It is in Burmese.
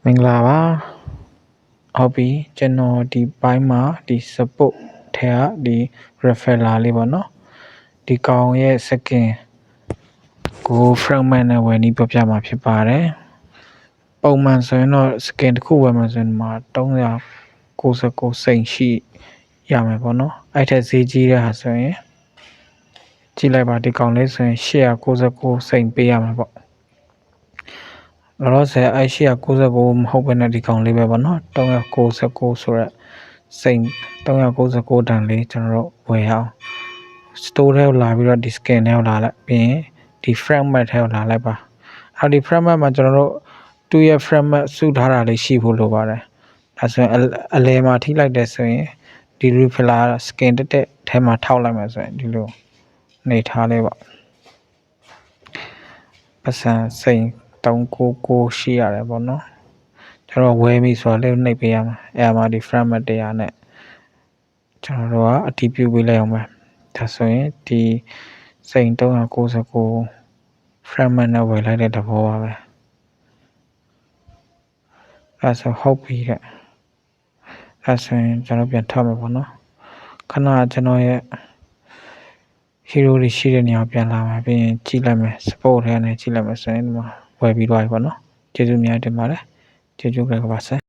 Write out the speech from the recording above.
မင်္ဂလာပါဟုတ်ပြီကျွန်တော်ဒီပိုင်းမှာဒီ support ထဲကဒီ referrer လေးပေါ့နော်ဒီကောင်ရဲ့ skin ကို fragment နဲ့ဝယ်နည်းပြောပြမှာဖြစ်ပါတယ်ပုံမှန်ဆိုရင်တော့ skin တစ်ခုဝယ်မှာဆိုရင်မှာ399စိန်ရှိရမယ်ပေါ့နော်အဲ့ထက်ဈေးကြီးတဲ့ဟာဆိုရင်ကြည့်လိုက်ပါဒီကောင်လေးဆိုရင်899စိန်ပေးရမှာပေါ့လောလောဆယ်အဲ့899မဟုတ်ဘဲနဲ့ဒီကောင်လေးပဲပေါ့နော်399ဆိုရက်စိန်399တန်လေးကျွန်တော်တို့ဝယ်ရအောင် store ထဲကိုလာပြီးတော့ဒီ scan ထဲကိုလာလိုက်ပြီးရင်ဒီ fragment ထဲကိုလာလိုက်ပါအဲ့ဒီ fragment မှာကျွန်တော်တို့သူ့ရဲ့ fragment စုထားတာလေးရှိဖို့လိုပါတယ်ဒါဆိုရင်အလဲမှာထိလိုက်တယ်ဆိုရင်ဒီ refiller scan တက်ထဲမှာထောက်လိုက်မှာဆိုရင်ဒီလိုနေထားလေးပေါ့ပတ်စံစိန်399ရှိရတယ်ပေါ့နော်ကျွန်တော်ဝယ်ပြီဆိုတော့လေးနှိပ်ပေးရမှာအဲ့မှာဒီ fragment 100နဲ့ကျွန်တော်တို့ကအတည်ပြုပေးလိုက်အောင်ပဲဒါဆိုရင်ဒီစိန်399 fragment နဲ့ဝယ်လိုက်တဲ့သဘောပါပဲအဲ့ဆိုဟုတ်ပြီတဲ့အဲ့ဆိုရင်ကျွန်တော်ပြန်ထပ်မယ်ပေါ့နော်ခဏကျွန်တော်ရဲ့ hero တွေရှိတဲ့နေရာပြန်လာမှာပြီးရင်ကြည့်လိုက်မယ် support ထဲနဲ့ကြည့်လိုက်မယ်ဆိုရင်ဒီမှာဝယ်ပြီးသွားပြီပေါ့နော်ကျေးဇူးများတင်ပါတယ်ကျေးဇူးပဲပါဆန်